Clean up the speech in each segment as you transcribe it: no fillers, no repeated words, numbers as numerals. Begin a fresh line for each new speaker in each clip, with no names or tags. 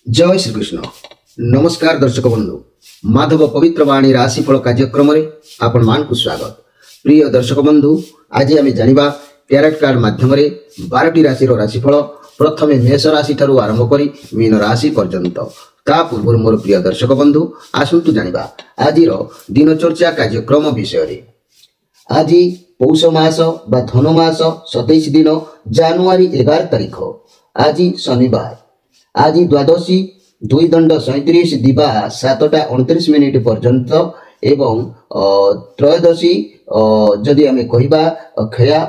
जय श्रीकृष्ण। नमस्कार दर्शक बंधु, माधव पवित्र वाणी राशिफल कार्यक्रम आपण मान को स्वागत। प्रिय दर्शक बंधु, आज आम जाना टैरोट कार्ड माध्यम 12टी राशि राशिफल प्रथमे मेष राशि ठारू आरंभ करी मीन राशि पर्यंत। ता पूर्व मोर प्रिय दर्शक बंधु आसतु जाना आज दिनचर्या कार्यक्रम विषय। आज पौष मास बा धनुमास 27 दिन जानुआरी 11 तारीख। आज शनिवार। आज द्वादशी 2 दंड 37 दिवा 7टा 29 पर्यंत एवं त्रयोदशी जदि आम कहवा खया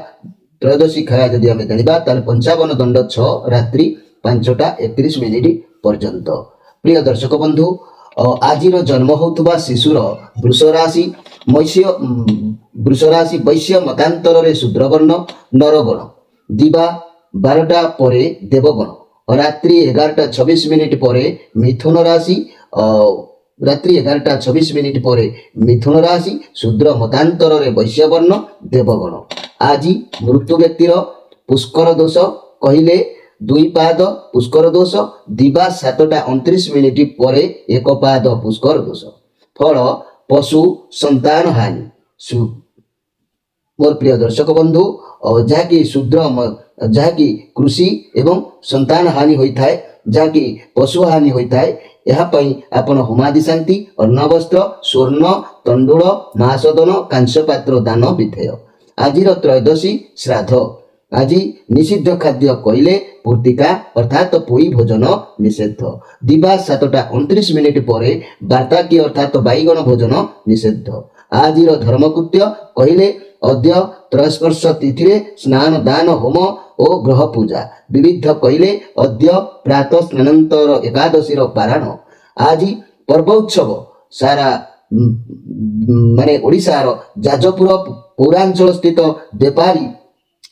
त्रयोदशी खया जदि आम जाना ताल 55 दंड 6 रात्रि 5टा 31 पर्यंत। प्रिय दर्शक बंधु, आज जन्म होता शिशुर वृष राशि वैश्य मतांतर शूद्रवर्ण नरगण दिवा 12टा परे देवगण रात्रि 11टा 26 परे मिथुन राशि रात्रि 11टा 26 परे मिथुन राशि शूद्र मतांतर वैश्य वर्ण देवगण। आज मृत्यु व्यक्तिर पुष्कर दोष कहले 2 पाद पुष्कर दोष दिवा 7टा 29 परे 1 पाद पुष्कर दोष। फल पशु संतान हानि। मोर प्रिय दर्शक बंधु, जहाँकि शूद्र जहाँकि कृषि एवं संतान हानि होता है, जहाँकि पशु हानि होता है, यापाई आपण होमादि शांति अन्न वस्त्र स्वर्ण तंडुल महासदन कांस्य पात्र दान विधेय। आज त्रयोदशी श्राद्ध। आज निषिद्ध खाद्य कहले पूर्तिका अर्थात पोई भोजन निषेध। दिवा 7टा 29 परे वार्ताकी अर्थात बैगण भोजन निषेध। आज धर्मकृत्य कहले अद्य त्रयस्पर्श तिथि स्नान दान होम और ग्रह पूजा। विविध कहले अद्य प्रातः स्नानांतर एकादशी पारायण। आज पर्वोत्सव सारा माने ओडिशार जाजपुर पौरांचल स्थित बेपारी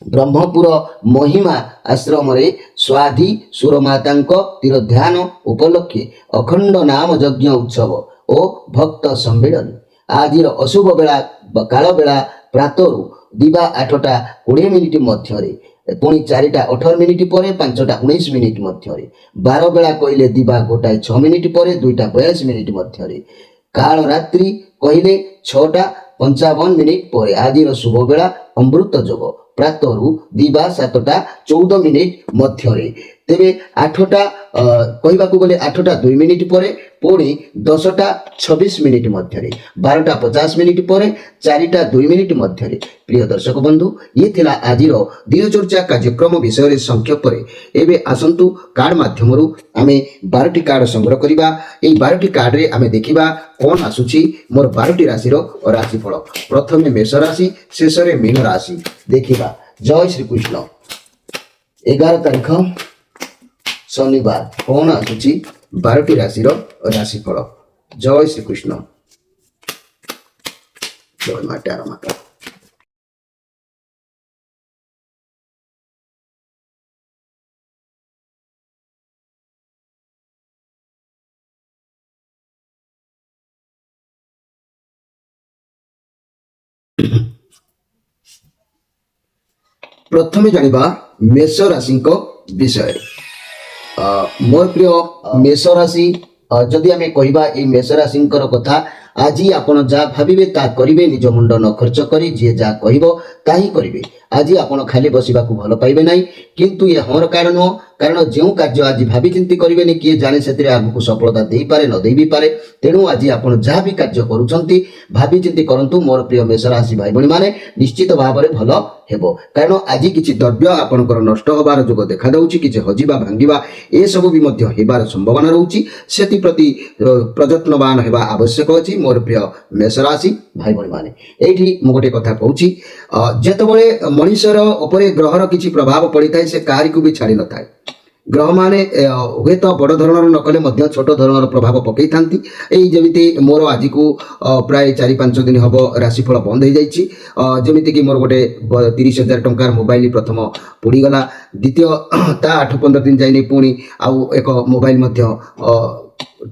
ब्रह्मपुर महिमा आश्रम रे स्वाधि सुरमाता तीर ध्यान उपलक्षे अखंड नाम यज्ञ उत्सव और भक्त सम्मेलन। आज अशुभ बेला काल बेला प्रातरु दिवा 8टा 20 मध्य पुणी 4टा 18 पर 5टा 19 मध्य। 12 बेला कहले दिवा 1टा 6 पर 2टा 42 मध्य। काल रात्रि कहले 6टा 55 पर। आज शुभ बेला अमृत जोग प्रातरु दिवा 7टा 14 मध्य। तेरे 8टा कहवा गले 8टा 2 पर पुणी 10टा 26 मध्य 12टा 50 पर 4टा 2 मध्य। प्रिय दर्शक बंधु, ये थिला आज दिनचर्या कार्यक्रम विषय संक्षेप एवं आसतु कार्ड माध्यम आम 12टी कार्ड संग्रह करवा। ये 12टी कार्ड रे आम देखा कौन आसूची मोर 12टी राशि राशिफल। प्रथमे मेष राशि शेष में मीन राशि देखा। जय श्रीकृष्ण। 11 तारीख शनिवार कौन आसूची 12टी राशि राशिफल। जय श्रीकृष्ण। जय माता माता। प्रथमे जानिबा मेष राशि विषय। मोर प्रिय मेष राशि जदि आम कहवा ये मेष राशि कथा, आज आपण जहाँ भावे ता करेंगे। निज मुंड न खर्च करी जी जहाँ कह ही करेंगे। आज आपण खाली बसवा भल पाइबे ना, किंतु ये हमर कारण नुह। कारण जो कार्य आज भावी चिंती करेंगे किए जाने से आगू सफलता दे पारे न दे भी पारे। तेणु आज आप जहाँ भी कार्य करुँच भावी चिंती करूँ। मोर प्रिय मेष राशि भाई भाई मैंने निश्चित भाव में भल हेबो। कारण आज किसी द्रव्य आपंकर नष्ट होबार जोग देखा जाउछि, किछि हजिबा भांगिबा ए सबु भी मध्य हेबार संभावना रहउछि। सेति प्रति प्रयत्नवान हेबा आवश्यक अछि। मोर प्रिय मेष राशि भाई भाई माने एठी मु गोटे कथा कहउछि, जेतबळे मनुष्यर उपरे ग्रहर किछि प्रभाव पड़िଥାଏ से काहारी को भी छाड़ी न थाए। ग्रह माने हुए तो बड़ धरणर न कले मध्य छोट धरणर प्रभाव पकई थांती। एई जेमिति मोर आज को प्राय 4-5 दिन हबो राशिफल बंद हो जाइछि। जेमिति कि मोर गोटे 30,000 टंकार मोबाइल प्रथम पोड़ी गला। द्वितीय ता 8-15 दिन जाइने पुणी आउ एक मोबाइल मध्य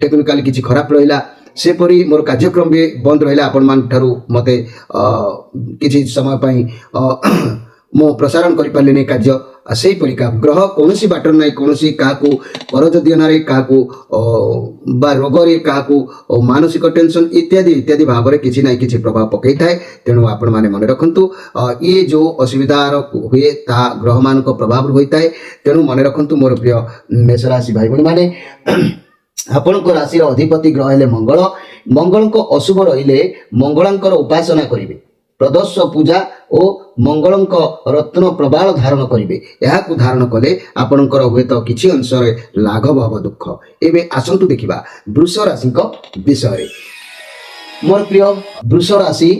टेक्निकल किछि खराब रहिला। सेपरी मोर कार्यक्रम भी बंद रहिला। आपण मान ठारू मते किछि समय पई ମୁଁ ପ୍ରସାରଣ କରିପାରିଲିନି କାର୍ଯ୍ୟ ସେହିପରିକା ଗ୍ରହ କୌଣସି ବାଟରେ ନାହିଁ କୌଣସି କାହାକୁ କରଜ ଦିଅନାରେ କାହାକୁ ବା ରୋଗରେ କାହାକୁ ମାନସିକ ଟେନସନ୍ ଇତ୍ୟାଦି ଇତ୍ୟାଦି ଭାବରେ କିଛି ନାହିଁ କିଛି ପ୍ରଭାବ ପକାଇଥାଏ। ତେଣୁ ଆପଣମାନେ ମନେ ରଖନ୍ତୁ ଇଏ ଯେଉଁ ଅସୁବିଧାର ହୁଏ ତାହା ଗ୍ରହମାନଙ୍କ ପ୍ରଭାବରୁ ହୋଇଥାଏ। ତେଣୁ ମନେ ରଖନ୍ତୁ ମୋର ପ୍ରିୟ ମେଷ ରାଶି ଭାଇ ଭଉଣୀମାନେ ଆପଣଙ୍କ ରାଶିର ଅଧିପତି ଗ୍ରହ ହେଲେ ମଙ୍ଗଳ। ମଙ୍ଗଳଙ୍କ ଅଶୁଭ ରହିଲେ ମଙ୍ଗଳାଙ୍କର ଉପାସନା କରିବେ, ପ୍ରଦୋଷ ପୂଜା ଓ ମଙ୍ଗଳଙ୍କ ରତ୍ନ ପ୍ରବାଳ ଧାରଣ କରିବେ। ଏହାକୁ ଧାରଣ କଲେ ଆପଣଙ୍କର ହୁଏତ କିଛି ଅଂଶରେ ଲାଘବ ହେବ ଦୁଃଖ। ଏବେ ଆସନ୍ତୁ ଦେଖିବା ବୃଷ ରାଶିଙ୍କ ବିଷୟରେ। ମୋର ପ୍ରିୟ ବୃଷ ରାଶି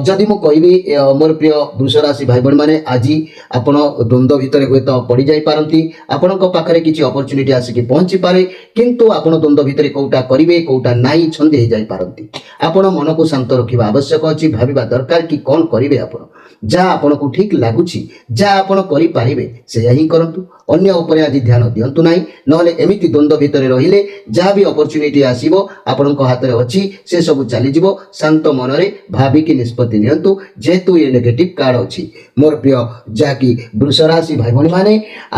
ଯଦି ମୁଁ କହିବି ମୋର ପ୍ରିୟ ବୃଷ ରାଶି ଭାଇ ଭଉଣୀମାନେ ଆଜି ଆପଣ ଦ୍ୱନ୍ଦ୍ୱ ଭିତରେ ହୁଏତ ପଡ଼ିଯାଇପାରନ୍ତି। ଆପଣଙ୍କ ପାଖରେ କିଛି ଅପରଚ୍ୟୁନିଟି ଆସିକି ପହଞ୍ଚିପାରେ, କିନ୍ତୁ ଆପଣ ଦ୍ୱନ୍ଦ୍ୱ ଭିତରେ କୋଉଟା କରିବେ କୋଉଟା ନାହିଁ ଛନ୍ଦି ହେଇଯାଇପାରନ୍ତି। ଆପଣ ମନକୁ ଶାନ୍ତ ରଖିବା ଆବଶ୍ୟକ ଅଛି, ଭାବିବା ଦରକାର କି କ'ଣ କରିବେ। ଆପଣ ଯାହା ଆପଣଙ୍କୁ ଠିକ୍ ଲାଗୁଛି, ଯାହା ଆପଣ କରିପାରିବେ ସେୟା ହିଁ କରନ୍ତୁ। ଅନ୍ୟ ଉପରେ ଆଜି ଧ୍ୟାନ ଦିଅନ୍ତୁ ନାହିଁ, ନହେଲେ ଏମିତି ଦ୍ୱନ୍ଦ୍ୱ ଭିତରେ ରହିଲେ ଯାହା ବି ଅପରଚ୍ୟୁନିଟି ଆସିବ ଆପଣଙ୍କ ହାତରେ ଅଛି ସେସବୁ ଚାଲିଯିବ। ଶାନ୍ତ ମନରେ ଭାବିକି ନିଷ୍ପତ୍ତି ନିଅନ୍ତୁ, ଯେହେତୁ ଏ ନେଗେଟିଭ୍ କାର୍ଡ ଅଛି। ମୋର ପ୍ରିୟ ଯାହାକି ବୃଷ ରାଶି ଭାଇ ଭଉଣୀମାନେ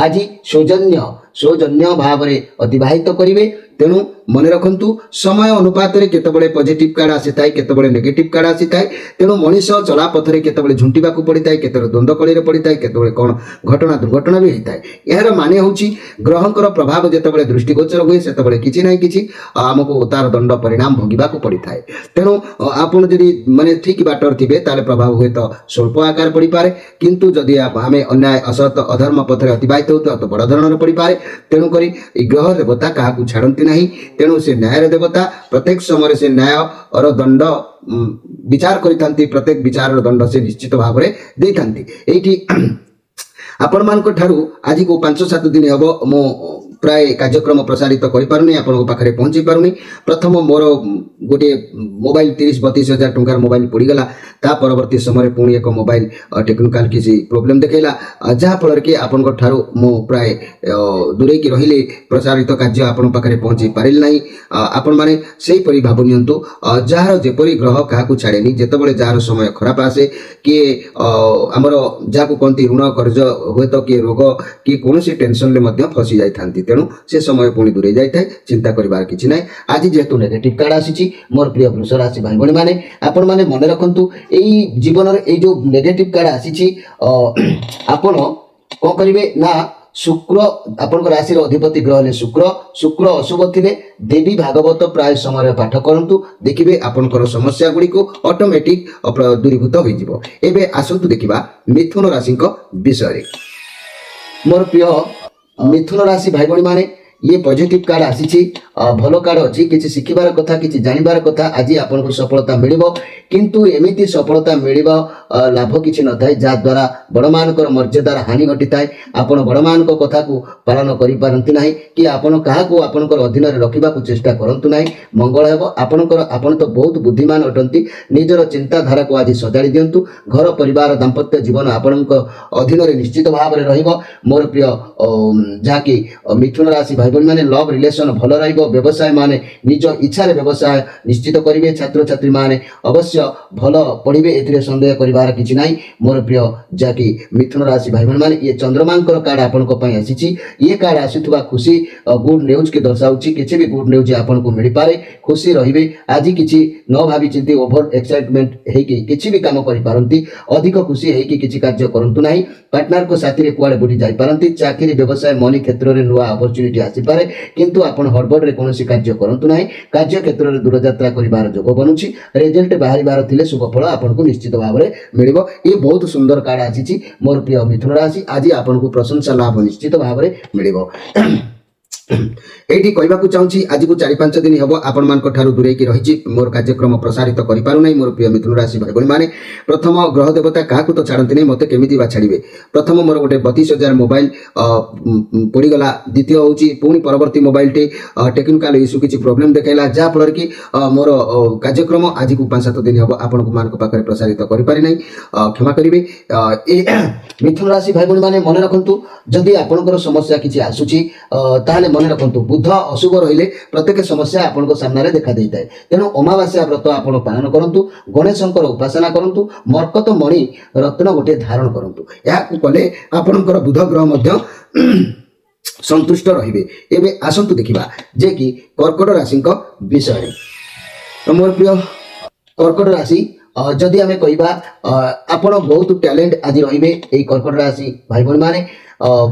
ଆଜି ସୌଜନ୍ୟ ଭାବରେ ଅତିବାହିତ କରିବେ। ତେଣୁ ମନେ ରଖନ୍ତୁ ସମୟ ଅନୁପାତରେ କେତେବେଳେ ପଜିଟିଭ୍ କାର୍ଡ ଆସିଥାଏ କେତେବେଳେ ନେଗେଟିଭ୍ କାର୍ଡ ଆସିଥାଏ। ତେଣୁ ମଣିଷ ଚଲାପଥରେ କେତେବେଳେ ଝୁଣ୍ଟିବାକୁ ପଡ଼ିଥାଏ, କେତେବେଳେ ଦ୍ୱନ୍ଦ୍ୱ କଳିରେ ପଡ଼ିଥାଏ, କେତେବେଳେ କ'ଣ ଘଟଣା ଦୁର୍ଘଟଣା ବି ହେଇଥାଏ। ଏହାର ମାନେ ହେଉଛି ଗ୍ରହଙ୍କର ପ୍ରଭାବ ଯେତେବେଳେ ଦୃଷ୍ଟିଗୋଚର ହୁଏ ସେତେବେଳେ କିଛି ନାହିଁ କିଛି ଆମକୁ ତାର ଦଣ୍ଡ ପରିଣାମ ଭୋଗିବାକୁ ପଡ଼ିଥାଏ। ତେଣୁ ଆପଣ ଯଦି ମାନେ ଠିକ୍ ବାଟରେ ଥିବେ ତାହେଲେ ପ୍ରଭାବ ହୁଏତ ସ୍ୱଳ୍ପ ଆକାର ପଡ଼ିପାରେ, କିନ୍ତୁ ଯଦି ଆମେ ଅନ୍ୟାୟ ଅସତ ଅଧର୍ମ ପଥରେ ଅତିବାହିତ ହେଉଥିବା ତ ବଡ଼ ଧରଣର ପଡ଼ିପାରେ। ତେଣୁକରି ଏହି ଗ୍ରହ ଦେବତା କାହାକୁ ଛାଡ଼ନ୍ତି ନାହିଁ। ତେଣୁ ସେ ନ୍ୟାୟର ଦେବତା, ପ୍ରତ୍ୟେକ ସମୟରେ ସେ ନ୍ୟାୟର ଦଣ୍ଡ ବିଚାର କରିଥାନ୍ତି, ପ୍ରତ୍ୟେକ ବିଚାରର ଦଣ୍ଡ ସେ ନିଶ୍ଚିତ ଭାବରେ ଦେଇଥାନ୍ତି। ଏଇଠି ଆପଣମାନଙ୍କ ଠାରୁ ଆଜିକୁ 5-7 ଦିନ ହେବ ମୁଁ ପ୍ରାୟ କାର୍ଯ୍ୟକ୍ରମ ପ୍ରସାରିତ କରିପାରୁନି, ଆପଣଙ୍କ ପାଖରେ ପହଞ୍ଚି ପାରୁନି। ପ୍ରଥମ ମୋର ଗୋଟିଏ ମୋବାଇଲ 30-32 ହଜାର ଟଙ୍କାର ମୋବାଇଲ ପଡ଼ିଗଲା। ତା ପରବର୍ତ୍ତୀ ସମୟରେ ପୁଣି ଏକ ମୋବାଇଲ ଟେକ୍ନିକାଲ କିଛି ପ୍ରୋବ୍ଲେମ ଦେଖାଇଲା, ଯାହାଫଳରେ କି ଆପଣଙ୍କ ଠାରୁ ମୁଁ ପ୍ରାୟ ଦୂରେଇକି ରହିଲି, ପ୍ରସାରିତ କାର୍ଯ୍ୟ ଆପଣଙ୍କ ପାଖରେ ପହଞ୍ଚି ପାରିଲି ନାହିଁ। ଆପଣମାନେ ସେହିପରି ଭାବୁ ନିଅନ୍ତୁ, ଯାହାର ଯେପରି ଗ୍ରହ କାହାକୁ ଛାଡ଼େନି, ଯେତେବେଳେ ଯାହାର ସମୟ ଖରାପ ଆସେ, କିଏ ଆମର ଯାହାକୁ କହନ୍ତି ଋଣ କର୍ଜ, ହୁଏତ କିଏ ରୋଗ, କିଏ କୌଣସି ଟେନସନରେ ମଧ୍ୟ ଫସି ଯାଇଥାନ୍ତି। ତେଣୁ ସେ ସମୟ ପୁଣି ଦୂରେଇ ଯାଇଥାଏ, ଚିନ୍ତା କରିବାର କିଛି ନାହିଁ। ଆଜି ଯେହେତୁ ନେଗେଟିଭ୍ କାର୍ଡ ଆସିଛି ମୋର ପ୍ରିୟ ବୃଷ ରାଶି ଭାଇ ଭଉଣୀମାନେ ଆପଣମାନେ ମନେ ରଖନ୍ତୁ ଏଇ ଜୀବନରେ ଏଇ ଯେଉଁ ନେଗେଟିଭ୍ କାର୍ଡ ଆସିଛି ଆପଣ କ'ଣ କରିବେ ନା ଶୁକ୍ର ଆପଣଙ୍କ ରାଶିର ଅଧିପତି ଗ୍ରହ ହେଲେ ଶୁକ୍ର ଅଶୁଭ ଥିଲେ ଦେବୀ ଭାଗବତ ପ୍ରାୟ ସମୟରେ ପାଠ କରନ୍ତୁ, ଦେଖିବେ ଆପଣଙ୍କର ସମସ୍ୟା ଗୁଡ଼ିକୁ ଅଟୋମେଟିକ୍ ଦୂରୀଭୂତ ହୋଇଯିବ। ଏବେ ଆସନ୍ତୁ ଦେଖିବା ମିଥୁନ ରାଶିଙ୍କ ବିଷୟରେ। ମୋର ପ୍ରିୟ ମିଥୁନ ରାଶି ଭାଇ ଭଉଣୀମାନେ ଇଏ ପଜିଟିଭ୍ କାର୍ଡ ଆସିଛି, ଭଲ କାର୍ଡ ଅଛି, କିଛି ଶିଖିବାର କଥା, କିଛି ଜାଣିବାର କଥା। ଆଜି ଆପଣଙ୍କୁ ସଫଳତା ମିଳିବ, କିନ୍ତୁ ଏମିତି ସଫଳତା ମିଳିବ ଲାଭ କିଛି ନଥାଏ ଯାହାଦ୍ୱାରା ବଡ଼ମାନଙ୍କର ମର୍ଯ୍ୟାଦାର ହାନି ଘଟିଥାଏ। ଆପଣ ବଡ଼ମାନଙ୍କ କଥାକୁ ପାଳନ କରିପାରନ୍ତି ନାହିଁ, କି ଆପଣ କାହାକୁ ଆପଣଙ୍କର ଅଧୀନରେ ରଖିବାକୁ ଚେଷ୍ଟା କରନ୍ତୁ ନାହିଁ, ମଙ୍ଗଳ ହେବ ଆପଣଙ୍କର। ଆପଣ ତ ବହୁତ ବୁଦ୍ଧିମାନ ଅଟନ୍ତି, ନିଜର ଚିନ୍ତାଧାରାକୁ ଆଜି ସଜାଡ଼ି ଦିଅନ୍ତୁ। ଘର ପରିବାର ଦାମ୍ପତ୍ୟ ଜୀବନ ଆପଣଙ୍କ ଅଧୀନରେ ନିଶ୍ଚିତ ଭାବରେ ରହିବ। ମୋର ପ୍ରିୟ ଯାହାକି ମିଥୁନ ରାଶି ଭାଇ ଭଉଣୀମାନେ ଲଭ୍ ରିଲେସନ୍ ଭଲ ରହିବ। ବ୍ୟବସାୟ ମାନେ ନିଜ ଇଚ୍ଛାରେ ବ୍ୟବସାୟ ନିଶ୍ଚିତ କରିବେ। ଛାତ୍ରଛାତ୍ରୀମାନେ ଅବଶ୍ୟ ଭଲ ପଢ଼ିବେ, ଏଥିରେ ସନ୍ଦେହ କରିବାର କିଛି ନାହିଁ। ମୋର ପ୍ରିୟ ଯାହାକି ମିଥୁନ ରାଶି ଭାଇ ଭଉଣୀମାନେ ଇଏ ଚନ୍ଦ୍ରମାଙ୍କର କାର୍ଡ ଆପଣଙ୍କ ପାଇଁ ଆସିଛି। ଇଏ କାର୍ଡ ଆସୁଥିବା ଖୁସି ଗୁଡ୍ ନ୍ୟୁଜ୍ କି ଦର୍ଶାଉଛି, କିଛି ବି ଗୁଡ୍ ନ୍ୟୁଜ୍ ଆପଣଙ୍କୁ ମିଳିପାରେ। ଖୁସି ରହିବେ ଆଜି, କିଛି ନ ଭାବି ଚିନ୍ତି ଓଭର ଏକ୍ସାଇଟମେଣ୍ଟ ହେଇକି କିଛି ବି କାମ କରିପାରନ୍ତି। ଅଧିକ ଖୁସି ହେଇକି କିଛି କାର୍ଯ୍ୟ କରନ୍ତୁ ନାହିଁ। ପାର୍ଟନରଙ୍କ ସାଥିରେ କୁଆଡ଼େ ବୁଲି ଯାଇପାରନ୍ତି। ଚାକିରି ବ୍ୟବସାୟ ମନି କ୍ଷେତ୍ରରେ ନୂଆ ଅପରଚ୍ୟୁନିଟି ଆସିପାରେ, କିନ୍ତୁ ଆପଣ ହଡ଼ବଡ଼ରେ କୌଣସି କାର୍ଯ୍ୟ କରନ୍ତୁ ନାହିଁ। କାର୍ଯ୍ୟ କ୍ଷେତ୍ରରେ ଦୂରଯାତ୍ରା କରିବାର ଯୋଗ ବନୁଛି। ରେଜଲ୍ଟ ବାହାରିବାର ଥିଲେ ଶୁଭ ଫଳ ଆପଣଙ୍କୁ ନିଶ୍ଚିତ ଭାବରେ ମିଳିବ। ଏ ବହୁତ ସୁନ୍ଦର କାର୍ଡ ଆସିଛି ମୋର ପ୍ରିୟ ମିଥୁନ ରାଶି। ଆଜି ଆପଣଙ୍କୁ ପ୍ରଶଂସା ଲାଭ ନିଶ୍ଚିତ ଭାବରେ ମିଳିବ। এইটি কইবাকু চাହୁଁଛି ଆଜିକୁ 4-5 ଦିନ ହେବ ଆପଣମାନଙ୍କ ଠାରୁ ଦୂରେଇକି ରହିଛି, ମୋର କାର୍ଯ୍ୟକ୍ରମ ପ୍ରସାରିତ କରିପାରୁନାହିଁ। ମୋର ପ୍ରିୟ ମିଥୁନ ରାଶି ଭାଇ ଭଉଣୀମାନେ ପ୍ରଥମ ଗ୍ରହ ଦେବତା କାହାକୁ ତ ଛାଡ଼ନ୍ତି ନାହିଁ, ମୋତେ କେମିତି ବା ଛାଡ଼ିବେ। ପ୍ରଥମ ମୋର ଗୋଟେ 32,000 ମୋବାଇଲ ପଡ଼ିଗଲା। ଦ୍ୱିତୀୟ ହେଉଛି ପୁଣି ପରବର୍ତ୍ତୀ ମୋବାଇଲଟି ଟେକ୍ନିକାଲ ଇସ୍ୟୁ କିଛି ପ୍ରୋବ୍ଲେମ ଦେଖାଇଲା, ଯାହାଫଳରେ କି ମୋର କାର୍ଯ୍ୟକ୍ରମ ଆଜିକୁ 5-7 ଦିନ ହେବ ଆପଣମାନଙ୍କ ପାଖରେ ପ୍ରସାରିତ କରିପାରି ନାହିଁ, କ୍ଷମା କରିବେ। ମିଥୁନ ରାଶି ଭାଇ ଭଉଣୀମାନେ ମନେ ରଖନ୍ତୁ, ଯଦି ଆପଣଙ୍କର ସମସ୍ୟା କିଛି ଆସୁଛି ତାହେଲେ ମନେ ରଖନ୍ତୁ ବୁଧ ଅଶୁଭ ରହିଲେ ପ୍ରତ୍ୟେକ ସମସ୍ୟା ଆପଣଙ୍କ ସାମ୍ନାରେ ଦେଖା ଦେଇଥାଏ। ତେଣୁ ଅମାବାସ୍ୟା ବ୍ରତ ଆପଣ ପାଳନ କରନ୍ତୁ, ଗଣେଶଙ୍କର ଉପାସନା କରନ୍ତୁ, ମର୍କତ ମଣି ରତ୍ନ ଗୋଟିଏ ଧାରଣ କରନ୍ତୁ। ଏହାକୁ କଲେ ଆପଣଙ୍କର ବୁଧ ଗ୍ରହ ମଧ୍ୟ ସନ୍ତୁଷ୍ଟ ରହିବେ। ଏବେ ଆସନ୍ତୁ ଦେଖିବା ଯେ କି କର୍କଟ ରାଶିଙ୍କ ବିଷୟରେ। ମୋର ପ୍ରିୟ କର୍କଟ ରାଶି, ଯଦି ଆମେ କହିବା ଆପଣ ବହୁତ ଟ୍ୟାଲେଣ୍ଟ ଆଜି ରହିବେ। ଏଇ କର୍କଟ ରାଶି ଭାଇ ଭଉଣୀ ମାନେ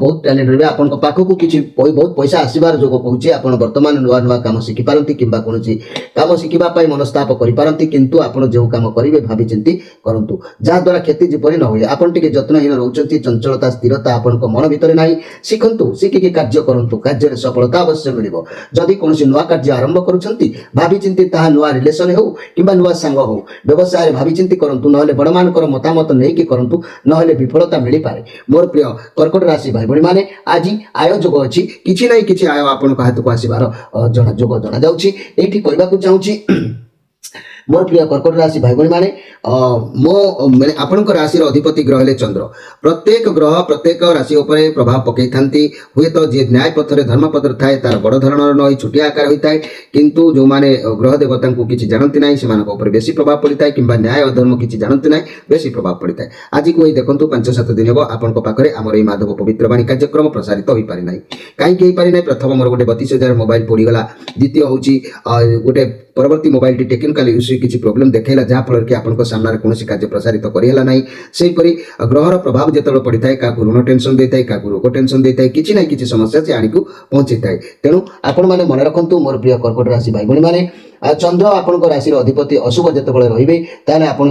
ବହୁତ ଟ୍ୟାଲେଣ୍ଟ ରହିବେ। ଆପଣଙ୍କ ପାଖକୁ କିଛି ବହୁତ ପଇସା ଆସିବାର ଯୋଗ କହୁଛି। ଆପଣ ବର୍ତ୍ତମାନ ନୂଆ ନୂଆ କାମ ଶିଖିପାରନ୍ତି କିମ୍ବା କୌଣସି କାମ ଶିଖିବା ପାଇଁ ମନସ୍ତାପ କରିପାରନ୍ତି, କିନ୍ତୁ ଆପଣ ଯେଉଁ କାମ କରିବେ ଭାବିଚିନ୍ତି କରନ୍ତୁ, ଯାହାଦ୍ୱାରା କ୍ଷତି ଯେପରି ନ ହୁଏ। ଆପଣ ଟିକେ ଯତ୍ନହୀନ ରହୁଛନ୍ତି, ଚଞ୍ଚଳତା ସ୍ଥିରତା ଆପଣଙ୍କ ମନ ଭିତରେ ନାହିଁ। ଶିଖନ୍ତୁ, ଶିଖିକି କାର୍ଯ୍ୟ କରନ୍ତୁ, କାର୍ଯ୍ୟରେ ସଫଳତା ଅବଶ୍ୟ ମିଳିବ। ଯଦି କୌଣସି ନୂଆ କାର୍ଯ୍ୟ ଆରମ୍ଭ କରୁଛନ୍ତି ଭାବିଚିନ୍ତି, ତାହା ନୂଆ ରିଲେସନ ହେଉ କିମ୍ବା ନୂଆ ସାଙ୍ଗ ହେଉ, ବ୍ୟବସାୟରେ ଭାବିଚିନ୍ତି କରନ୍ତୁ, ନହେଲେ ବଡ଼ମାନଙ୍କର ମତାମତ ନେଇକି କରନ୍ତୁ, ନହେଲେ ବିଫଳତା ମିଳିପାରେ। ମୋର ପ୍ରିୟ କର୍କଟ ରାଶି ଭାଇ ଭଉଣୀ ମାନେ, ଆଜି ଆୟ ଯୋଗ ଅଛି। କିଛି ନାହିଁ କିଛି ଆୟ ଆପଣଙ୍କ ହାତକୁ ଆସିବାର ଯୋଗ ଜଣାଯାଉଛି। ଏଇଠି କହିବାକୁ ଚାହୁଁଛି ମୋର ପ୍ରିୟ କର୍କଟ ରାଶି ଭାଇ ଭଉଣୀ ମାନେ, ଆପଣଙ୍କ ରାଶିର ଅଧିପତି ଗ୍ରହ ହେଲେ ଚନ୍ଦ୍ର। ପ୍ରତ୍ୟେକ ଗ୍ରହ ପ୍ରତ୍ୟେକ ରାଶି ଉପରେ ପ୍ରଭାବ ପକାଇଥାନ୍ତି। ହୁଏତ ଯିଏ ନ୍ୟାୟ ପଥରେ ଧର୍ମ ପଥରେ ଥାଏ ତାର ବଡ଼ ଧରଣର ନହେଇ ଛୋଟିଆ ଆକାର ହୋଇଥାଏ, କିନ୍ତୁ ଯେଉଁମାନେ ଗ୍ରହ ଦେବତାଙ୍କୁ କିଛି ଜାଣନ୍ତି ନାହିଁ ସେମାନଙ୍କ ଉପରେ ବେଶୀ ପ୍ରଭାବ ପଡ଼ିଥାଏ, କିମ୍ବା ନ୍ୟାୟ ଧର୍ମ କିଛି ଜାଣନ୍ତି ନାହିଁ ବେଶୀ ପ୍ରଭାବ ପଡ଼ିଥାଏ। ଆଜିକୁ ଏଇ ଦେଖନ୍ତୁ 5-7 ଦିନ ହେବ ଆପଣଙ୍କ ପାଖରେ ଆମର ଏଇ ମାଧବ ପବିତ୍ର ବାଣୀ କାର୍ଯ୍ୟକ୍ରମ ପ୍ରସାରିତ ହୋଇପାରି ନାହିଁ। କାହିଁକି ହେଇପାରି ନାହିଁ? ପ୍ରଥମ ମୋର ଗୋଟେ 32,000 ମୋବାଇଲ ପୋଡ଼ିଗଲା। ଦ୍ୱିତୀୟ ହେଉଛି ଗୋଟେ ପରବର୍ତ୍ତୀ ମୋବାଇଲଟି ଟେକ୍ନିକାଲ ଇସ୍ୟୁ କିଛି ପ୍ରୋବ୍ଲେମ ଦେଖାଇଲା, ଯାହାଫଳରେ କି ଆପଣଙ୍କ ସାମ୍ନାରେ କୌଣସି କାର୍ଯ୍ୟ ପ୍ରସାରିତ କରିହେଲା ନାହିଁ। ସେହିପରି ଗ୍ରହର ପ୍ରଭାବ ଯେତେବେଳେ ପଡ଼ିଥାଏ, କାହାକୁ ଋଣ ଟେନସନ୍ ଦେଇଥାଏ, କାହାକୁ ରୋଗ ଟେନସନ୍ ଦେଇଥାଏ, କିଛି ନା କିଛି ସମସ୍ୟା ସେ ଆଣିକୁ ପହଞ୍ଚିଥାଏ। ତେଣୁ ଆପଣମାନେ ମନେ ରଖନ୍ତୁ ମୋର ପ୍ରିୟ କର୍କଟ ରାଶି ଭାଇ ଭଉଣୀ ମାନେ, ଚନ୍ଦ୍ର ଆପଣଙ୍କ ରାଶିର ଅଧିପତି ଅଶୁଭ ଯେତେବେଳେ ରହିବେ, ତାହେଲେ ଆପଣ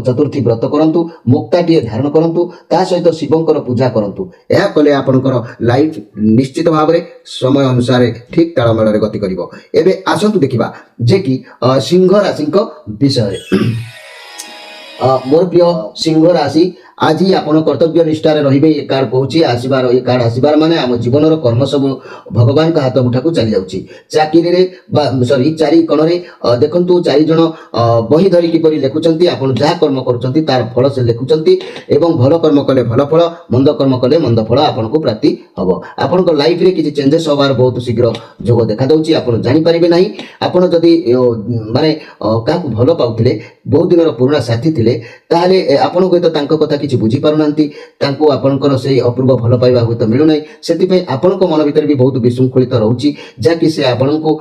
ଚତୁର୍ଥୀ ବ୍ରତ କରନ୍ତୁ, ମୁକ୍ତାଟିଏ ଧାରଣ କରନ୍ତୁ, ତା ସହିତ ଶିବଙ୍କର ପୂଜା କରନ୍ତୁ। ଏହା କଲେ ଆପଣଙ୍କର ଲାଇଫ ନିଶ୍ଚିତ ଭାବରେ ସମୟ ଅନୁସାରେ ଠିକ୍ ତାଳମେଳରେ ଗତି କରିବ। ଏବେ ଆସନ୍ତୁ ଦେଖିବା ଯେ କି ସିଂହ ରାଶିଙ୍କ ବିଷୟରେ। ମୋର ପ୍ରିୟ ସିଂହ ରାଶି, ଆଜି ଆପଣ କର୍ତ୍ତବ୍ୟ ନିଷ୍ଠାରେ ରହିବେ। ଏ କାର୍ଡ କହୁଛି ଏ କାର୍ଡ ଆସିବାର ମାନେ ଆମ ଜୀବନର କର୍ମ ସବୁ ଭଗବାନଙ୍କ ହାତ ମୁଠାକୁ ଚାଲି ଯାଉଛି। ଚାକିରିରେ ବା ଚାରି କୋଣରେ ଦେଖନ୍ତୁ 4 ଜଣ ବହି ଧରି କିପରି ଲେଖୁଛନ୍ତି। ଆପଣ ଯାହା କର୍ମ କରୁଛନ୍ତି ତାର ଫଳ ସେ ଲେଖୁଛନ୍ତି, ଏବଂ ଭଲ କର୍ମ କଲେ ଭଲ ଫଳ, ମନ୍ଦ କର୍ମ କଲେ ମନ୍ଦ ଫଳ ଆପଣଙ୍କୁ ପ୍ରାପ୍ତି ହବ। ଆପଣଙ୍କ ଲାଇଫରେ କିଛି ଚେଞ୍ଜେସ୍ ହବାର ବହୁତ ଶୀଘ୍ର ଯୋଗ ଦେଖାଯାଉଛି। ଆପଣ ଜାଣିପାରିବେ ନାହିଁ। ଆପଣ ଯଦି କାହାକୁ ଭଲ ପାଉଥିଲେ, ବହୁତ ଦିନର ପୁରୁଣା ସାଥୀ ଥିଲେ, ତାହେଲେ ଆପଣ ହୁଏତ ତାଙ୍କ କଥା କିଛି ବୁଝିପାରୁନାହାନ୍ତି, ତାଙ୍କୁ ଆପଣଙ୍କର ସେଇ ଅପୂର୍ବ ଭଲ ପାଇବା ହୁଏତ ମିଳୁନାହିଁ। ସେଥିପାଇଁ ଆପଣଙ୍କ ମନ ଭିତରେ ବି ବହୁତ ବିଶୃଙ୍ଖଳିତ ରହୁଛି, ଯାହାକି ସେ ଆପଣଙ୍କୁ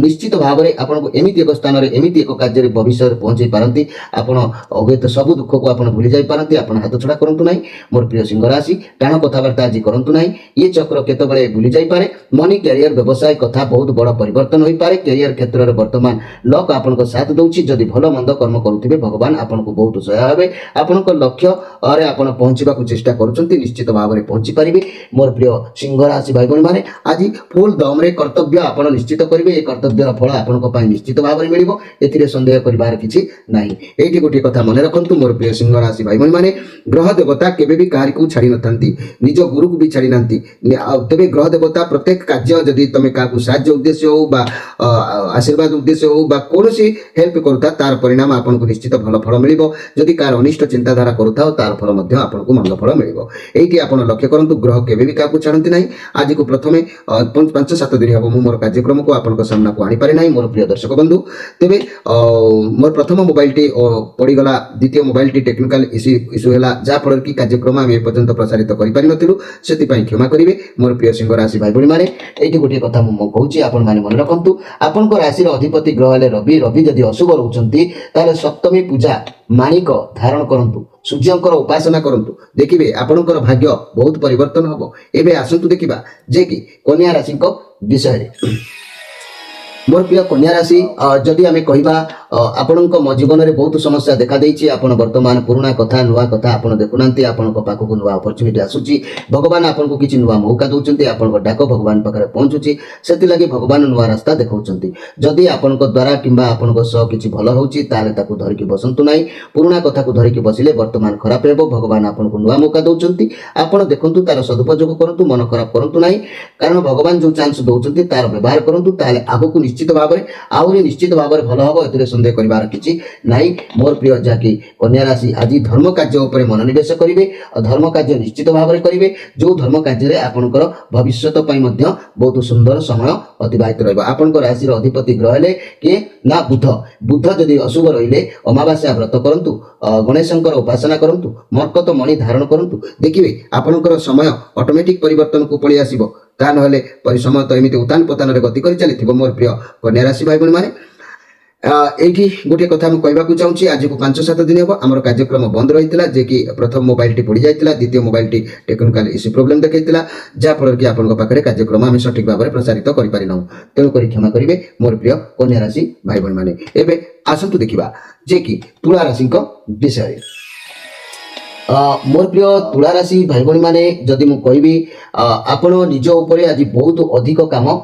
ନିଶ୍ଚିତ ଭାବରେ ଆପଣଙ୍କୁ ଏମିତି ଏକ ସ୍ଥାନରେ ଏମିତି ଏକ କାର୍ଯ୍ୟରେ ଭବିଷ୍ୟତରେ ପହଞ୍ଚାଇ ପାରନ୍ତି, ଆପଣ ହୁଏତ ସବୁ ଦୁଃଖକୁ ଆପଣ ଭୁଲି ଯାଇପାରନ୍ତି। ଆପଣ ହାତ ଛଡ଼ା କରନ୍ତୁ ନାହିଁ ମୋର ପ୍ରିୟ ସିଂହ ରାଶି। ଟାଣ କଥାବାର୍ତ୍ତା ଆଜି କରନ୍ତୁ ନାହିଁ। ଇଏ ଚକ୍ର କେତେବେଳେ ଭୁଲି ଯାଇପାରେ। ମନି, କ୍ୟାରିୟର, ବ୍ୟବସାୟ କଥା ବହୁତ ବଡ଼ ପରିବର୍ତ୍ତନ ହୋଇପାରେ। କ୍ୟାରିୟର କ୍ଷେତ୍ରରେ ବର୍ତ୍ତମାନ ଲକ୍ ଆପଣଙ୍କ ସାଥ ଦେଉଛି। ଯଦି ଭଲ ମନ୍ଦ କର୍ମ କରୁଥିବେ, ଭଗବାନ ଆପଣଙ୍କୁ ବହୁତ ସହାୟ ହେବେ। ଆପଣଙ୍କ ଲକ୍ଷ୍ୟରେ ଆପଣ ପହଞ୍ଚିବାକୁ ଚେଷ୍ଟା କରୁଛନ୍ତି, ନିଶ୍ଚିତ ଭାବରେ ପହଞ୍ଚି ପାରିବେ। ମୋର ପ୍ରିୟ ସିଂହ ରାଶି ଭାଇ ଭଉଣୀ ମାନେ, ଆଜି ଫୁଲ୍ ଦମରେ କର୍ତ୍ତବ୍ୟ ଆପଣ ନିଶ୍ଚିତ କରିବେ। ଏ କର୍ତ୍ତବ୍ୟର ଫଳ ଆପଣଙ୍କ ପାଇଁ ନିଶ୍ଚିତ ଭାବରେ ମିଳିବ, ଏଥିରେ ସନ୍ଦେହ କରିବାର କିଛି ନାହିଁ। ଏଇଠି ଗୋଟିଏ କଥା ମନେ ରଖନ୍ତୁ ମୋର ପ୍ରିୟ ସିଂହ ରାଶି ଭାଇ ଭଉଣୀ ମାନେ, ଗ୍ରହ ଦେବତା କେବେ ବି କାହାରିକୁ ଛାଡ଼ି ନଥାନ୍ତି, ନିଜ ଗୁରୁକୁ ବି ଛାଡ଼ି ନାହାନ୍ତି। ତେବେ ଗ୍ରହ ଦେବତା ପ୍ରତ୍ୟେକ କାର୍ଯ୍ୟ, ଯଦି ତମେ କାହାକୁ ସାହାଯ୍ୟ ଉଦ୍ଦେଶ୍ୟ ହଉ ବା ଆଶୀର୍ବାଦ ଉଦ୍ଦେଶ୍ୟ ହଉ ବା କୌଣସି ହେଲ୍ପ କରୁଥା, ତାର ପରିଣାମ ଆପଣଙ୍କୁ ନିଶ୍ଚିତ ଭଲ ଫଳ ମିଳିବ। ଯଦି କାହାର ଅନିଷ୍ଟ ଚିନ୍ତାଧାରା କରୁଥାଉ, ତାର ଫଳ ମଧ୍ୟ ଆପଣଙ୍କୁ ମନ୍ଦ ଫଳ ମିଳିବ। ଏଇଠି ଆପଣ ଲକ୍ଷ୍ୟ କରନ୍ତୁ, ଗ୍ରହ କେବେ ବି କାହାକୁ ଛାଡ଼ନ୍ତି ନାହିଁ। ଆଜିକୁ ପ୍ରଥମେ 5-7 ଦିନ ହେବ ମୁଁ ମୋର କାର୍ଯ୍ୟକ୍ରମକୁ ଆପଣଙ୍କ ସାମ୍ନାକୁ ଆଣିପାରି ନାହିଁ ମୋର ପ୍ରିୟ ଦର୍ଶକ ବନ୍ଧୁ। ତେବେ ମୋର ପ୍ରଥମ ମୋବାଇଲଟି ପଡ଼ିଗଲା, ଦ୍ୱିତୀୟ ମୋବାଇଲଟି ଟେକ୍ନିକାଲ ଇସ୍ୟୁ ହେଲା, ଯାହାଫଳରେ କି କାର୍ଯ୍ୟକ୍ରମ ଆମେ ଏପର୍ଯ୍ୟନ୍ତ ପ୍ରସାରିତ କରିପାରିନଥିଲୁ। ସେଥିପାଇଁ କ୍ଷମା କରିବେ ମୋର ପ୍ରିୟ ସିଂହ ରାଶି ଭାଇ ଭଉଣୀ ମାନେ। ଏଇଠି ଗୋଟିଏ କଥା ମୁଁ କହୁଛି, ଆପଣମାନେ ମନେ ରଖନ୍ତୁ। ଆପଣଙ୍କ ରାଶିର ଅଧିପତି ଗ୍ରହ ହେଲେ ରବି। ରବି ଯଦି ଅଶୁଭ ରହୁଛନ୍ତି, ତାହେଲେ ସପ୍ତମୀ ପୂଜା ମାଣିକ ଧାରଣ କରନ୍ତୁ, ସୂର୍ଯ୍ୟଙ୍କର ଉପାସନା କରନ୍ତୁ, ଦେଖିବେ ଆପଣଙ୍କର ଭାଗ୍ୟ ବହୁତ ପରିବର୍ତ୍ତନ ହବ। ଏବେ ଆସନ୍ତୁ ଦେଖିବା ଯେ କି କନ୍ୟା ରାଶିଙ୍କ ବିଷୟରେ। ମୋର ପ୍ରିୟ କନ୍ୟା ରାଶି, ଯଦି ଆମେ କହିବା ଆପଣଙ୍କ ଜୀବନରେ ବହୁତ ସମସ୍ୟା ଦେଖାଦେଇଛି। ଆପଣ ବର୍ତ୍ତମାନ ପୁରୁଣା କଥା ନୂଆ କଥା ଆପଣ ଦେଖୁନାହାନ୍ତି। ଆପଣଙ୍କ ପାଖକୁ ନୂଆ ଅପରଚ୍ୟୁନିଟି ଆସୁଛି। ଭଗବାନ ଆପଣଙ୍କୁ କିଛି ନୂଆ ମୌକା ଦେଉଛନ୍ତି। ଆପଣଙ୍କ ଡାକ ଭଗବାନ ପାଖରେ ପହଞ୍ଚୁଛି, ସେଥିଲାଗି ଭଗବାନ ନୂଆ ରାସ୍ତା ଦେଖାଉଛନ୍ତି। ଯଦି ଆପଣଙ୍କ ଦ୍ୱାରା କିମ୍ବା ଆପଣଙ୍କ ସହ କିଛି ଭଲ ହେଉଛି, ତାହେଲେ ତାକୁ ଧରିକି ବସନ୍ତୁ ନାହିଁ। ପୁରୁଣା କଥାକୁ ଧରିକି ବସିଲେ ବର୍ତ୍ତମାନ ଖରାପ ହେବ। ଭଗବାନ ଆପଣଙ୍କୁ ନୂଆ ମୌକା ଦେଉଛନ୍ତି, ଆପଣ ଦେଖନ୍ତୁ, ତାର ସଦୁପଯୋଗ କରନ୍ତୁ, ମନ ଖରାପ କରନ୍ତୁ ନାହିଁ। କାରଣ ଭଗବାନ ଯେଉଁ ଚାନ୍ସ ଦେଉଛନ୍ତି ତାର ବ୍ୟବହାର କରନ୍ତୁ, ତାହେଲେ ଆଗକୁ ନିଶ୍ଚିତ ଭାବରେ ଆହୁରି ନିଶ୍ଚିତ ଭାବରେ ଭଲ ହେବ, ଏଥିରେ सन्देह करिवार किछि नाही मोर प्रिय जाकी कन्या राशि आज धर्म कार्य उपरे मनोनिवेश करिवे और धर्म कार्य निश्चित भाव में करिवे जो धर्म कार्य रे आपनकर भविष्यत पई मध्य बहुत सुंदर समय अतिबाहित रहइबो आपनकर राशि रो अधिपति ग्रह ले के ना बुध जदि अशुभ रहिले अमावास्या व्रत करंतु गणेशंकर उपासना करंतु मरकत मणि धारण करंतु देखिबे आपनकर समय ऑटोमेटिक परिवर्तन को पळि आसीबो ता नहले समय तो एमिति उतान पतान रे गति करि चलिथिबो मोर प्रिय कन्या राशि भाई बहन माने एठी गोटे कथा मैं कहबाकू चाहूँगी आज को 5-7 दिन हम आम कार्यक्रम बंद रही है जे कि प्रथम मोबाइल टी पड़ जाता द्वितीय mobile T technical issue problem देखा जहाँफल कि आपंक पाखे कार्यक्रम आम सठिक भाव में प्रसारित करें तेणुक क्षमा करेंगे मोर प्रिय कन्या राशि भाई बहन मैंने एवं आसतु देखा जे कि तुला राशि विषय मोर प्रिय तुला राशि भाई बहन मैंने जदि मु कहबी आपण निज उपरे आज बहुत अधिक काम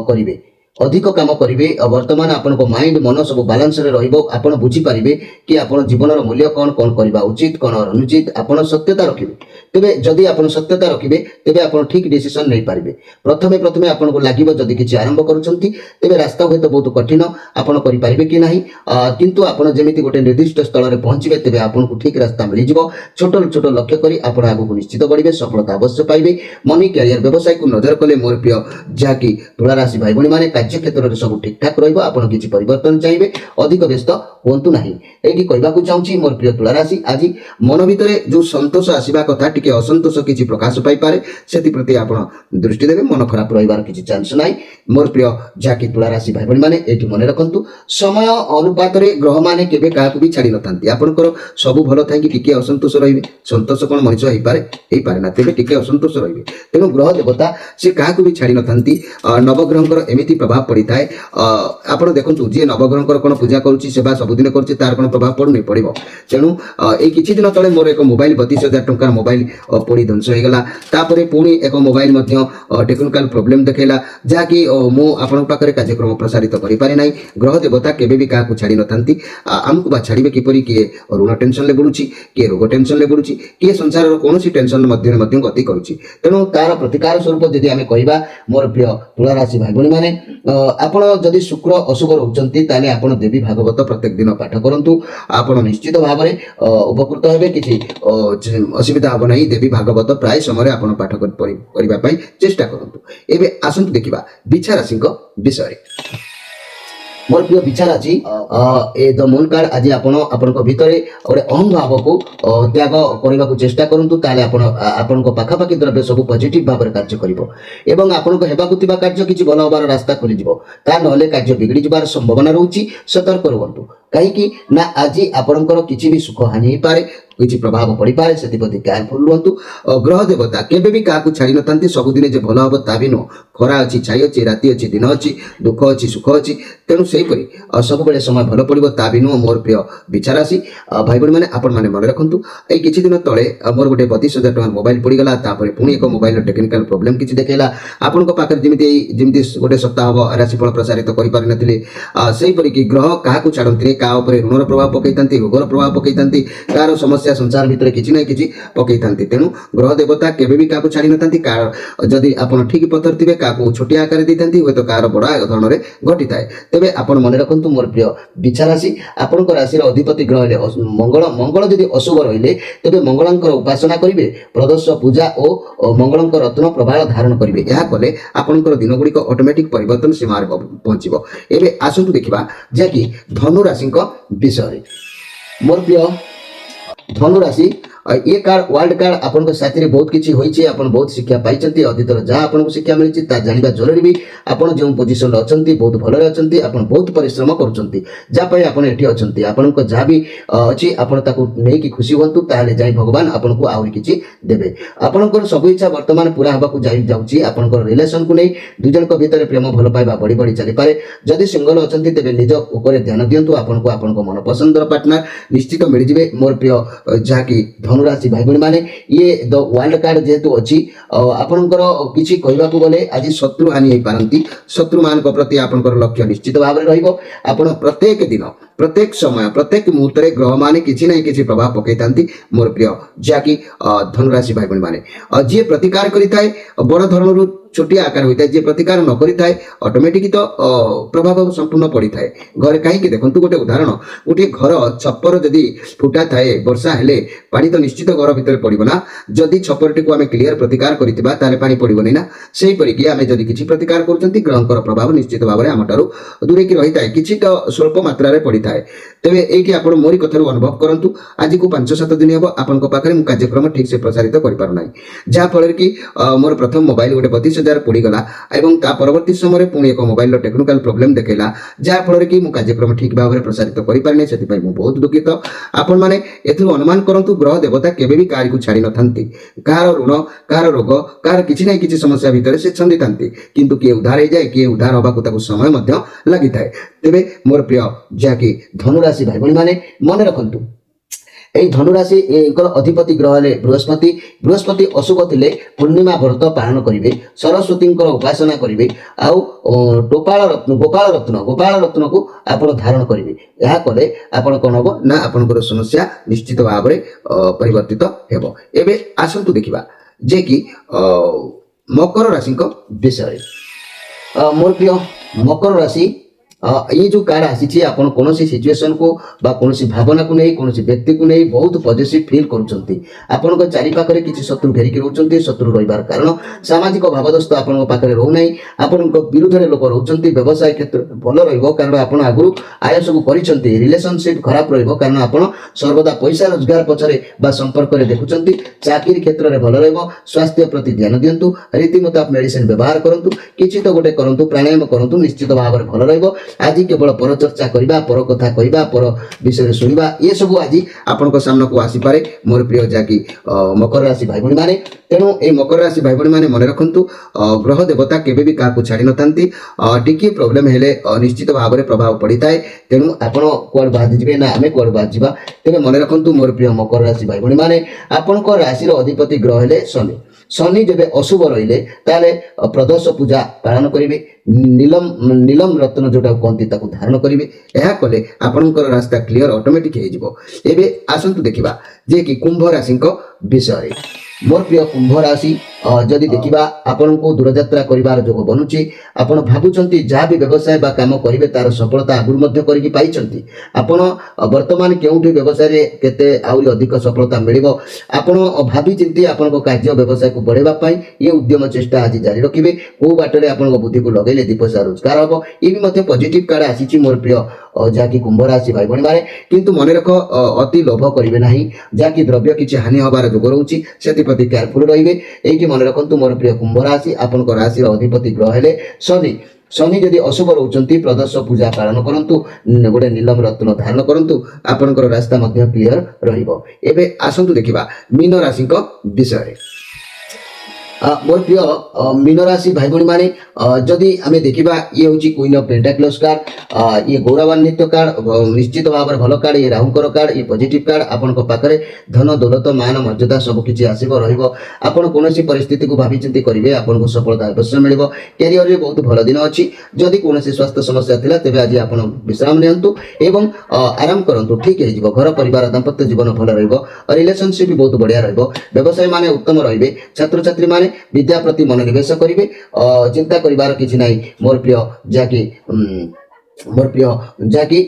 करेंगे अधिक काम करेंगे वर्तमान आपन माइंड मन सब बालांस रे रहिबो आपण बुझी पारिबे कि आपण जीवनर मूल्य कौन कौन करबा उचित कौन अनुचित आपण सत्यता रखिबे तेबे जदि आपण सत्यता रखिबे तेबे आपण ठीक डिसीजन नै पारिबे प्रथमे आपण को लागिबो जदि किछि आरंभ करूछंती तेबे रास्ता होय तो बहुत कठिन आपण करि पारिबे कि नाही किंतु आपण जेमिति गोटे निर्दिष्ट स्थल रे पहुंचबे तेबे आपण को ठीक रास्ता मिलि जिवो छोट छोट लक्ष्य करी आपण आगु को निश्चित बढ़िबे सफलता अवश्य पाइबे मनी कैरियर व्यवसाय को नजर कले मोर प्रिय जाकी तुला राशि भाई बहन माने कार्य क्षेत्र में सब ठीक ठाक रहिबो आपण किछि परिवर्तन चाहिए अधिक व्यस्त होंतु नाही एठी कहबाकू चाहूँगी मोर प्रिय तुला राशि आज मन भितरे जो संतोष आसीबा कथा टिके असंतोष किछि प्रकाश पाई पारे सेति प्रति आपण दृष्टि देबे मन खराब रहिबार किछि चांस नाही मोर प्रिय जाकी तुला राशि भाई बहन माने एठी मने रखंतु समय अनुपात रे ग्रह माने केबे काहाकू भी छाडी नथांती आपनकर सब भलो थाई कि टिके असंतोष रहिबे संतोष कोन मनुष्य हेई पारे ना तेबे टिके असंतोष रहिबे तेनु ग्रह देवता से काहाकू भी छाडी नथांती नवग्रहंकर एमिति प्रभाव पड़ी थाए आपण देखंतु जे नवग्रहंकर कोन पूजा करूची सेवा सबुदिन करूची तार कोन प्रभाव पड़ुनी पड़िबो तेनु ए किछि दिन तळे मोर एक मोबाइल 32,000 टंकार मोबाइल पड़ी ध्वंस हो गला तापरे पुणी एक मोबाइल मध्य टेक्निकल प्रॉब्लम देखेला जाकी मो आपण पाखरे कार्यक्रम प्रसारित करि पारे नाही ग्रह देवता केबे भी काहाकू छाडी नथांती हमकु बा छाडीबे किपरि के ऋण टेंशन ले बडुची के रोग टेंशन ले बडुची के संसार रो कोनोसी टेंशन मध्य गति करूची तेनु तार प्रतिकार स्वरूप जदि आमे कहिबा मोर प्रिय तुला राशि भाई बहन माने आपण जदि शुक्र अशुभ रोचंती ताले आपण देवी भागवत प्रत्येक दिन पाठ करंतु आपण निश्चित भाव में उपकृत हेबे किछि असुविधा हो नहीं देवी भागवत प्राय समय आपण पाठ करिबा पई चेष्टा करंतु एबे आसंतु देखिबा बिछा राशि विषय मोर प्रिय विचार अछि ए द मून कार्ड आज आपण भितरे गोटे अहम भाव को त्याग करने को चेष्टा करंतु ताले आपण पाखापाखि द्रव्य सब पॉजिटिव भाव में कार्य करिवो एवं आपण हेबाकु थिबा कार्य किछि भल होबार रास्ता खोली जिवो ता नहले कार्य बिगड़ी जिबार संभावना रहउची सतर्क रहंतु कहीं ना आज आपणकर किछि भी सुख हानि हो पारे किछि प्रभाव पड़ी पारे से केयरफुल रुहतु ग्रह देवता केबे भी काकू छाड़ी नथांती सबुदिन जे भल हम ता भी नुह खरा अच्छी छाई अच्छी राति अच्छी दिन अच्छी दुख अच्छी सुख अच्छी तेणु से सब बेले समय भल पड़ो ता भी नुह मोर प्रिय विचार राशि भाई बहन मैंने आपण मैंने मन रखु ये किसी दिन तले मोर गोटे 32,000 टंका मोबाइल पड़गला पुणी एक मोबाइल टेक्निकल प्रोब्लेम किसी देखला आपण पाखे जमी गोटे सप्ताह हम राशिफल प्रसारित करें कि ग्रह क्या छाड़ती क्या ऋणर प्रभाव पकई रोगर प्रभाव पकई कार समस्या संसार भितर किसी ना कि पकई तेणु ग्रह देवता केबे भी क्या छाड़ी नथांती जदि आप ठीक पथर थे क्या छोटिया आकार देते हूँ तो कार बड़ धरण में घटी थाए तेज आप मन रखु मोर प्रिय विचार राशि आपण राशि अधिपति ग्रह मंगल मंगल जदि अशुभ रहिले तेज मंगलंकर उपासना करेंगे प्रदोष पूजा और मंगलंकर रत्न प्रभाव धारण करेंगे यह कले आपंकर दिन गुड़िक ऑटोमेटिक परिवर्तन सीमा पहुंचो एवं आसतु देखा जहाँकि धनु राशि विषय मोर प्रिय धनु राशि ये कार्ड वर्ल्ड कार्ड आपन साथी रे बहुत किछि होई छै आपन बहुत शिक्षा पाई छथि अतीतर जहाँ आपन को शिक्षा मिली ता जानिबा जरूरी भी आपन जो पोजीशन रे अछंती बहुत भलो रे अछंती आपन बहुत परिश्रम करूछंती जा पय आपन एठी अछंती आपन को जहाँ भी अछि आपन ताको नै कि खुशी होंतु ताले जाई भगवान आपन को आउरी किछि देबे आपन को सब इच्छा वर्तमान पूरा हबा को जाई जाउछि आपन को रिलेशन को नै दु जन को भीतर प्रेम भलो पाइबा बड़ी बड़ी चली पारे जदि सिंगल अछंती तेबे निज ऊपर ध्यान दियंतु आपन को मन पसंद रो पार्टनर निश्चित मिल जिवे मोर प्रिय जहाँ की धनुराशि भाई बहन माने ये द वाइल्ड कार्ड जेहेतु अच्छी आपणकर किसी कहवाक गले आज शत्रु हानि हो पारती शत्रु मान प्रति आपंकर लक्ष्य निश्चित भाव में रहिबो आपण प्रत्येक दिन प्रत्येक समय प्रत्येक मुहूर्त में ग्रह माने किसी ना किसी प्रभाव पकई था मोर प्रिय जहाँकि धनुराशि भाई बहन मैंने जी प्रतिकार करें बड़ धरण छोटिया आकार होता है जी प्रतिकार न करें ऑटोमेटिक तो प्रभाव संपूर्ण पड़ी थाए घरे कहीं देखो गोटे उदाहरण गोटे घर छपर जदि फुटा थाए वर्षा हेले पानी तो निश्चित घर भितर पड़ना जदि छपरटी को आम क्लीयर प्रतिकार करिथिबा ताले पानी पड़बनी ना से परिकी आम जदि किसी प्रतिकार करछंती ग्रहंकर प्रभाव निश्चित भाव में आमठारू दूरे की रही थाए किछि तो स्वल्प मात्रा रे पड़ी थाए तेबे एठी आपण मोरी कथारू अनुभव करंतु आज को 5-7 दिन हेबो आपनको पाखरे मु कार्यक्रम ठीक से प्रसारित करि पारु नै जहा फल कि मोर प्रथम मोबाइल गोटे 32,000 पड़ीगला एवं ता परवर्ती समय पुणी एक मोबाइल टेक्निकल प्रोब्लेम देखला जहा फल कि मु कार्यक्रम ठीक भाव में प्रसारित करि पारने सेति पई मु बहुत दुखित आपण माने एथु अनुमान करंतु ग्रह देवता केबे भी कार्य को छाड़ी न थांती कार ऋण कार रोग कार किछि नै किछि समस्या भितर से छंदी थांती किंतु के उधार हे जाय के उधार होबा को ताको समय मध्य लागि थाए तेबे मोर प्रिय जाकी धनुराशि भाई बहन माने मन रखंतु এই ধনুরাশি अधिपति ग्रह हेले बृहस्पति बृहस्पति अशुभ थिले पूर्णिमा व्रत पालन करिवे सरस्वती उपासना करिवे आउ गोपाल रत्न को आपण धारण करिवे यहा कले आपण कोन हो ना आपनकर समस्या निश्चित भाव में परिवर्तित हेबो एबे आसंतु देखिबा जे कि मकर राशि को विषय मोर प्रिय मकर राशि ये जो कार्ड आसी आपन कौन सिचुएशन को बा कौन भावना को नहीं कौन व्यक्ति को नहीं बहुत पॉजिटिव फील करुँच आपण चारि पाखरे किसी शत्रु घेरिकी रोचंती शत्रु रहिबार कारण सामाजिक भावदस्त आपण पाखरे रहूना आपण विरुद्ध लोक रोचंती व्यवसाय क्षेत्र भल रहिबो कारण आपण आगु आय सब करिसंती रिलेशनशिप खराब रहिबो कारण आपण सर्वदा पैसा रोजगार पछरे बा संपर्क रे देखुचंती चाकरी क्षेत्र रे भल रहिबो स्वास्थ्य प्रति ध्यान दियंतु रीति मुताबिक मेडिसिन व्यवहार करंतु किछि तो गोटे करंतु प्राणायाम करंतु निश्चित भाव में भल रहिबो आज केवल पर चर्चा करबा पर कथा कहबा पर विषय सुनिबा ये सब आज आपन सामना को आसी पारे मोर प्रिय जाकी मकर राशि भाई बहन माने तेणु ए मकर राशि भाई बहन माने मन रखंतु ग्रह देवता केबे भी काकू छाड़ी नथांती टिकी प्रॉब्लम हेले निश्चित भाव में प्रभाव पड़ी थाए तेणु आपण कोड बाध जिबे ना आमे कोड बाध जिबा तेबे मन रखंतु मोर प्रिय मकर राशि भाई बहन माने आपन को राशि रो अधिपति ग्रह हेले शनि शनि जब अशुभ रहिले ताले प्रदोष पूजा पालन करिवे नीलम रत्न जोटा कहती धारण करेंगे यह कले आपणकर रास्ता क्लीयर ऑटोमेटिक हो एबे आसंतु देखिबा जे कि कुंभ राशि विषय मोर प्रिय कुंभ राशि जदि देखिबा आपन को दूरयात्रा करिवार जोग बनुची आपन भाबुचंती जहाँ भी व्यवसाय बा काम करिवे तार सफलता आगुर मध्य करिकि पाइचंती आपन वर्तमान केउठी व्यवसाय रे केते आउरी अधिक सफलता मिलिबो आपन भाबी चिंती आपन को कार्य व्यवसाय को बढ़ेबा पई ये उद्यम चेष्टा आज जारी रखिबे को बाटरे आपन को बुद्धि को लगेले दी पैसा रोजगार हबो ये भी मते पॉजिटिव कार्ड आसीची मोर प्रिय जाकी कुंभ राशि भाई बहन माने किंतु मन रख अति लोभ करिवे नाही जाकी द्रव्य किछि हानि होबार जोग रहउची सेति प्रति केयरफुल रहिबे एकी मन रखंतु मोर प्रिय कुंभ राशि आपन को राशि अधिपति ग्रह हेले शनि शनि जदि अशुभ रोचंती प्रदोष पूजा पालन करंतु गोटे नीलम रत्न धारण करंतु आपनकर रास्ता मध्य क्लियर रहिबो एबे आसंतु देखिबा मीन राशि को विषय मोर प्रिय मीन राशि भाई बहन माने जदि आमे देखिबा ये होची क्वीन ऑफ पेंटाक्लस कार्ड ये गौरवान्वित कार्ड निश्चित भाव में भल कार्ड ये राहुकर कार्ड ये पॉजिटिव कार्ड आपन को पाखरे धन दौलत मान मर्यादा सब किछि आसीबो रहिबो आपन कोनोसी परिस्थिति को भाबी चिंती करिवे आपन को सफलता अवश्य मिलिबो कैरियर रे बहुत भल दिन अछि जदि कोनोसी स्वास्थ्य समस्या थिला तेबे आज आपन विश्राम नियंतु एवं आराम करंतु ठीक हे जिवो घर परिवार दाम्पत्य जीवन भल रहिबो रिलेशनशिप भी बहुत बढ़िया रहिबो व्यवसाय माने उत्तम रहिबे छात्र छात्री माने विद्या प्रति मनोनिवेश करिवे चिंता करिवार किछि नाही मोर प्रिय जाकी मोर प्रिय जाकी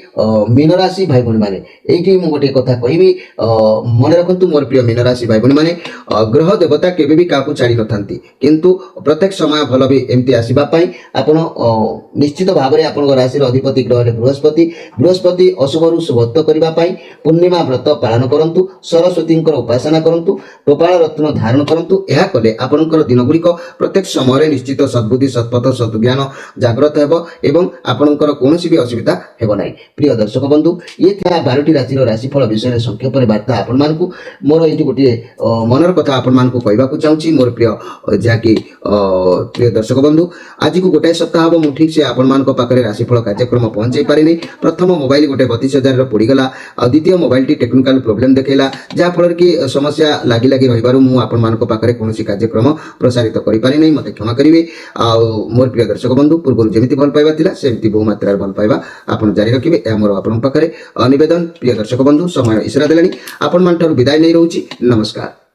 मीन राशि भाई बहन माने एठी मु गोटे कथा कहबी मन रखंतु मोर प्रिय मीन राशि भाई बहन माने ग्रह देवता केबे भी काकू छाड़ी नथांती किंतु प्रत्येक समय भल भी एमती आसीबा पई आपण निश्चित भाव में आपण राशि अधिपति ग्रह हेले बृहस्पति बृहस्पति अशुभरु शुभत्व करबा पई पूर्णिमा व्रत पालन करंतु सरस्वती उपासना करंतु गोपाल रत्न धारण करंतु यह कले आपणकर दिन गुड़िक प्रत्येक समय निश्चित सद्बुद्धि सत्पथ सद्ज्ञान जागृत हेबो एवं आपणकर कौनसी भी असुविधा हेबो नाही प्रिय दर्शक बंधु ये था 12टी राशि राशिफल विषय संक्षेप वार्ता आपण मानकु मोर एठी गोटे मनर कथा आपण मानकु कहबा को चाहूची मोर प्रिय जाकी प्रिय दर्शक बंधु आज को गोटे सप्ताह हम मु ठीक से आपण मानको पाखरे राशिफल कार्यक्रम पहुंचाई पारिनी प्रथम मोबाइल गोटे 32,000 पड़ी गला द्वितीय मोबाइल टी टेक्निकल प्रॉब्लम देखेला जहा फल कि समस्या लागी लागी रहिबारु मु आपण मानको पाखरे कोनोसी कार्यक्रम प्रसारित करि पारि नै मते क्षमा करिवे आ मोर प्रिय दर्शक बंधु पूर्व जेमिति भल पाइबा थिला सेमिति बहु मात्रा ଭଲ ପାଇବା ଆପଣ ଜାରି ରଖିବେ ଏହା ମୋର ଆପଣଙ୍କ ପାଖରେ ନିବେଦନ। ପ୍ରିୟ ଦର୍ଶକ ବନ୍ଧୁ, ସମୟ ଇସରା ଦେଲାଣି, ଆପଣମାନଠାରୁ ବିଦାୟ ନେଇ ରହୁଛି। ନମସ୍କାର।